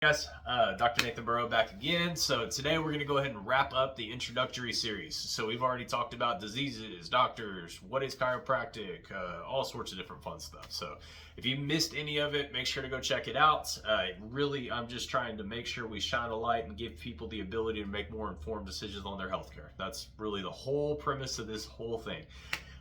Guys, Dr. Nathan Burow back again. So today we're going to go ahead and wrap up the introductory series. So we've already talked about diseases, doctors, what is chiropractic, all sorts of different fun stuff. So if you missed any of it, make sure to go check it out. Really, I'm just trying to make sure we shine a light and give people the ability to make more informed decisions on their healthcare. That's really the whole premise of this whole thing.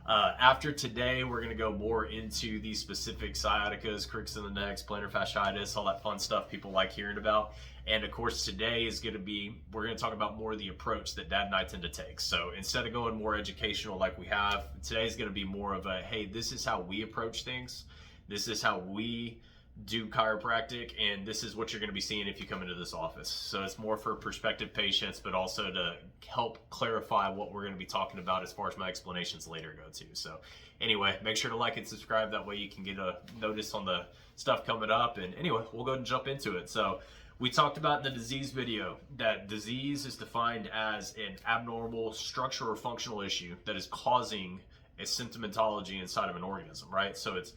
After today, we're going to go more into these specific sciaticas, cricks in the necks, plantar fasciitis, all that fun stuff people like hearing about. And of course, today is going to be, we're going to talk about more of the approach that Dad and I tend to take. So instead of going more educational like we have, today is going to be more of a, hey, this is how we approach things. This is how we do chiropractic, and this is what you're going to be seeing if you come into this office. So it's more for prospective patients, but also to help clarify what we're going to be talking about as far as my explanations later go to. So anyway, make sure to like and subscribe. That way you can get a notice on the stuff coming up. And anyway, we'll go ahead and jump into it. So we talked about in the disease video that disease is defined as an abnormal structural or functional issue that is causing a symptomatology inside of an organism, right? So it's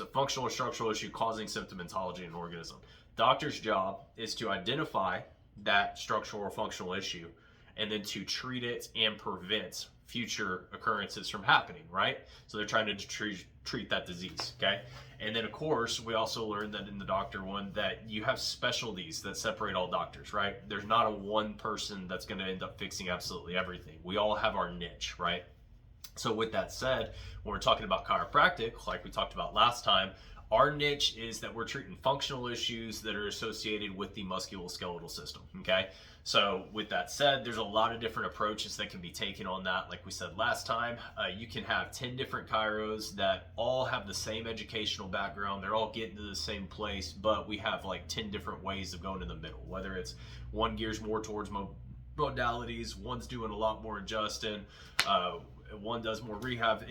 a functional or structural issue causing symptomatology in an organism. Doctor's job is to identify that structural or functional issue and then to treat it and prevent future occurrences from happening, right? So they're trying to treat that disease, okay? And then of course, we also learned that in the doctor one that you have specialties that separate all doctors, right? There's not a one person that's gonna end up fixing absolutely everything. We all have our niche, right? So with that said, when we're talking about chiropractic, like we talked about last time, our niche is that we're treating functional issues that are associated with the musculoskeletal system, okay? So with that said, there's a lot of different approaches that can be taken on that. Like we said last time, you can have 10 different chiros that all have the same educational background. They're all getting to the same place, but we have like 10 different ways of going in the middle, whether it's one gears more towards modalities, one's doing a lot more adjusting, one does more rehab.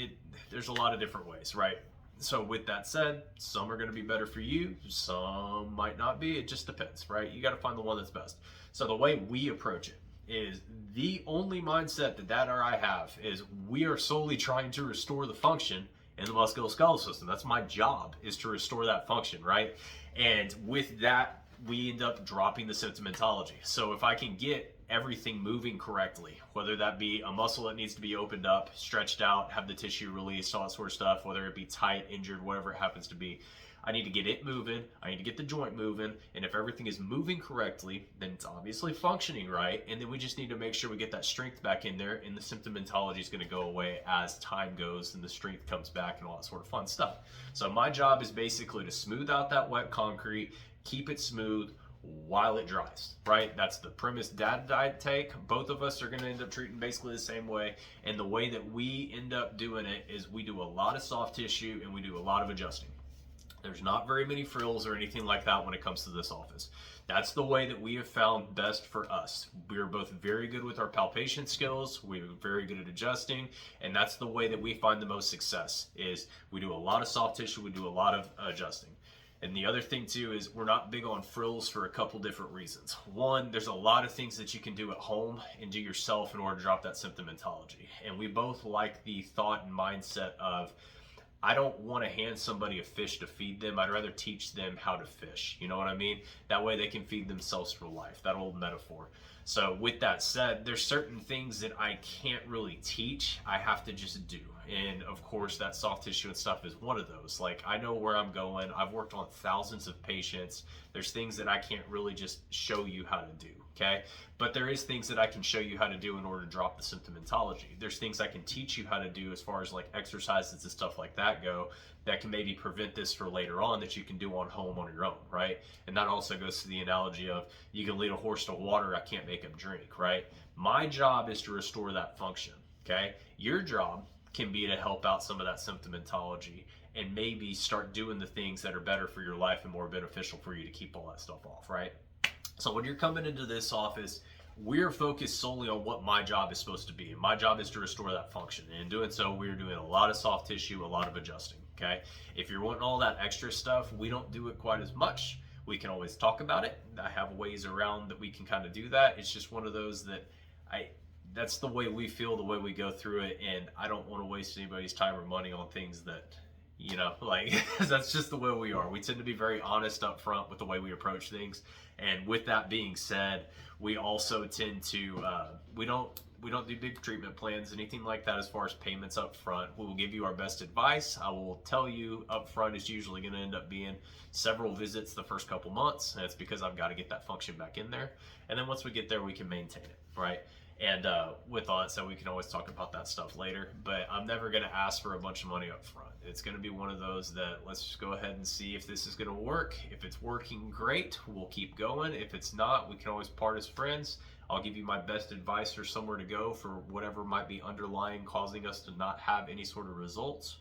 There's a lot of different ways, right? So with that said, some are going to be better for you, some might not be. It just depends, right? You got to find the one that's best. So the way we approach it is the only mindset that Dad or I have is we are solely trying to restore the function in the musculoskeletal system. That's my job, is to restore that function, right? And with that, we end up dropping the symptomatology. So if I can get everything moving correctly, whether that be a muscle that needs to be opened up, stretched out, have the tissue released, all that sort of stuff, whether it be tight, injured, whatever it happens to be, I need to get it moving, I need to get the joint moving, and if everything is moving correctly, then it's obviously functioning right, and then we just need to make sure we get that strength back in there, and the symptomatology is going to go away as time goes and the strength comes back and all that sort of fun stuff. So my job is basically to smooth out that wet concrete, keep it smooth while it dries, right? That's the premise Dad and I take. Both of us are going to end up treating basically the same way, and the way that we end up doing it is we do a lot of soft tissue and we do a lot of adjusting. There's not very many frills or anything like that when it comes to this office. That's the way that we have found best for us. We are both very good with our palpation skills. We're very good at adjusting, and that's the way that we find the most success. Is we do a lot of soft tissue, we do a lot of adjusting. And the other thing too is we're not big on frills for a couple different reasons. One, there's a lot of things that you can do at home and do yourself in order to drop that symptomatology. And we both like the thought and mindset of, I don't want to hand somebody a fish to feed them. I'd rather teach them how to fish. You know what I mean? That way they can feed themselves for life, that old metaphor. So with that said, there's certain things that I can't really teach. I have to just do. And of course, that soft tissue and stuff is one of those. Like, I know where I'm going. I've worked on thousands of patients. There's things that I can't really just show you how to do, okay? But there is things that I can show you how to do in order to drop the symptomatology. There's things I can teach you how to do as far as like exercises and stuff like that go that can maybe prevent this for later on that you can do on home on your own, right? And that also goes to the analogy of you can lead a horse to water, I can't make him drink, right? My job is to restore that function, okay? Your job can be to help out some of that symptomatology and maybe start doing the things that are better for your life and more beneficial for you to keep all that stuff off, right? So when you're coming into this office, we're focused solely on what my job is supposed to be. And my job is to restore that function. And in doing so, we're doing a lot of soft tissue, a lot of adjusting, okay? If you're wanting all that extra stuff, we don't do it quite as much. We can always talk about it. I have ways around that we can kind of do that. It's just one of those that that's the way we feel, the way we go through it, and I don't want to waste anybody's time or money on things that You know, like that's just the way we are. We tend to be very honest up front with the way we approach things. And with that being said, we also tend to we don't do big treatment plans, anything like that as far as payments up front. We will give you our best advice. I will tell you up front it's usually going to end up being several visits the first couple months. And it's because I've got to get that function back in there. And then once we get there, we can maintain it, right? And with all that said, we can always talk about that stuff later. But I'm never going to ask for a bunch of money up front. It's going to be one of those that let's just go ahead and see if this is going to work. If it's working, great. We'll keep going. If it's not, we can always part as friends. I'll give you my best advice or somewhere to go for whatever might be underlying causing us to not have any sort of results.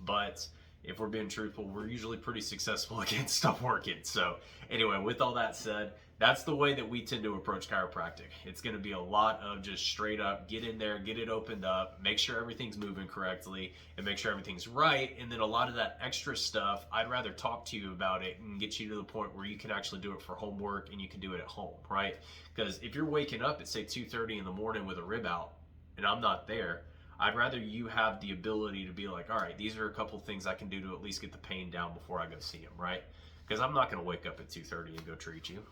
But if we're being truthful, we're usually pretty successful at getting stuff working. So anyway, with all that said, that's the way that we tend to approach chiropractic. It's going to be a lot of just straight up get in there, get it opened up, make sure everything's moving correctly, and make sure everything's right. And then a lot of that extra stuff, I'd rather talk to you about it and get you to the point where you can actually do it for homework and you can do it at home, right? Because if you're waking up at say 2:30 in the morning with a rib out and I'm not there, I'd rather you have the ability to be like, all right, these are a couple things I can do to at least get the pain down before I go see him, right? Because I'm not going to wake up at 2:30 and go treat you.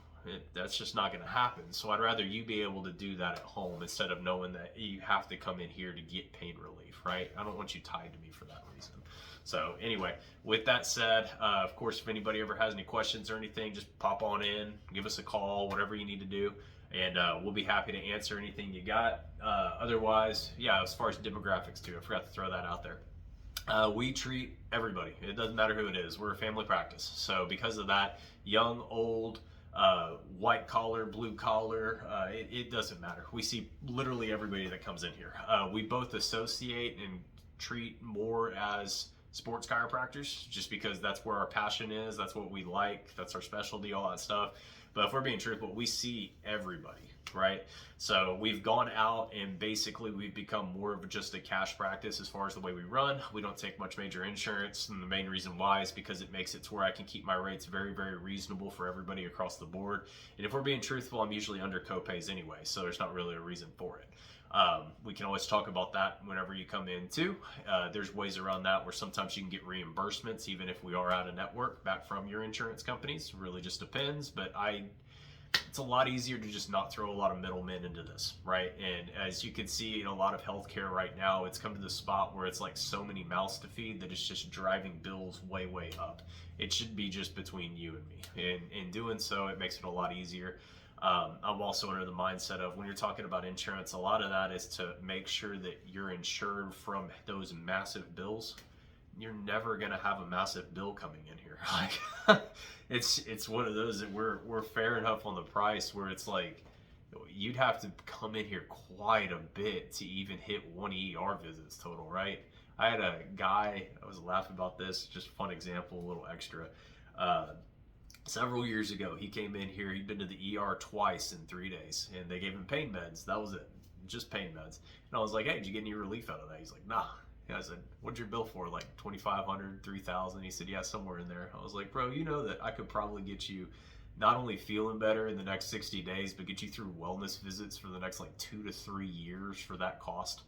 That's just not going to happen. So I'd rather you be able to do that at home instead of knowing that you have to come in here to get pain relief, right? I don't want you tied to me for that reason. So anyway, with that said, of course, if anybody ever has any questions or anything, just pop on in, give us a call, whatever you need to do. And we'll be happy to answer anything you got. Otherwise, yeah, as far as demographics too, I forgot to throw that out there. We treat everybody. It doesn't matter who it is. We're a family practice. So because of that, young, old, white collar, blue collar, it doesn't matter. We see literally everybody that comes in here. We both associate and treat more as sports chiropractors just because that's where our passion is. That's what we like. That's our specialty, all that stuff. But if we're being truthful, we see everybody, right? So we've gone out and basically we've become more of just a cash practice as far as the way we run. We don't take much major insurance, and the main reason why is because it makes it to where I can keep my rates very, very reasonable for everybody across the board. And if we're being truthful, I'm usually under copays anyway, so there's not really a reason for it. We can always talk about that whenever you come in too. There's ways around that where sometimes you can get reimbursements even if we are out of network back from your insurance companies. It really just depends, but it's a lot easier to just not throw a lot of middlemen into this, right? And as you can see in a lot of healthcare right now, it's come to the spot where it's like so many mouths to feed that it's just driving bills way, way up. It should be just between you and me. And in doing so, it makes it a lot easier. I'm also under the mindset of when you're talking about insurance, a lot of that is to make sure that you're insured from those massive bills. You're never going to have a massive bill coming in here. Like it's one of those that we're fair enough on the price where it's like you'd have to come in here quite a bit to even hit 1 ER visits total, right? I had a guy, I was laughing about this, just a fun example, a little extra. Several years ago, he came in here. He'd been to the ER twice in 3 days, and they gave him pain meds. That was it, just pain meds. And I was like, "Hey, did you get any relief out of that?" He's like, "Nah." And I said, "What'd your bill for? Like 2,500, 3,000?" He said, "Yeah, somewhere in there." I was like, "Bro, you know that I could probably get you not only feeling better in the next 60 days, but get you through wellness visits for the next like 2 to 3 years for that cost."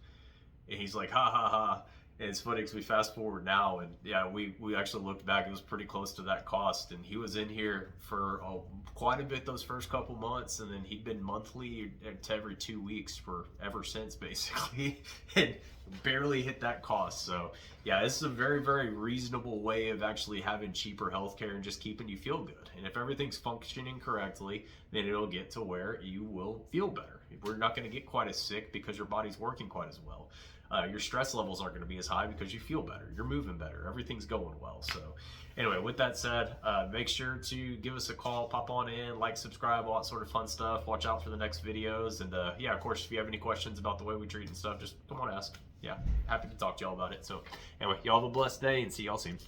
And he's like, "Ha ha ha." And it's funny because we fast forward now, and yeah, we actually looked back. It was pretty close to that cost, and he was in here for quite a bit those first couple months, and then he'd been monthly to every 2 weeks for ever since, basically, and barely hit that cost. So yeah, this is a very, very reasonable way of actually having cheaper healthcare and just keeping you feel good. And if everything's functioning correctly, then it'll get to where you will feel better. We're not going to get quite as sick because your body's working quite as well. Your stress levels aren't going to be as high because you feel better. You're moving better. Everything's going well. So anyway, with that said, make sure to give us a call, pop on in, like, subscribe, all that sort of fun stuff. Watch out for the next videos. And yeah, of course, if you have any questions about the way we treat and stuff, just come on, ask. Yeah, happy to talk to y'all about it. So anyway, y'all have a blessed day and see y'all soon.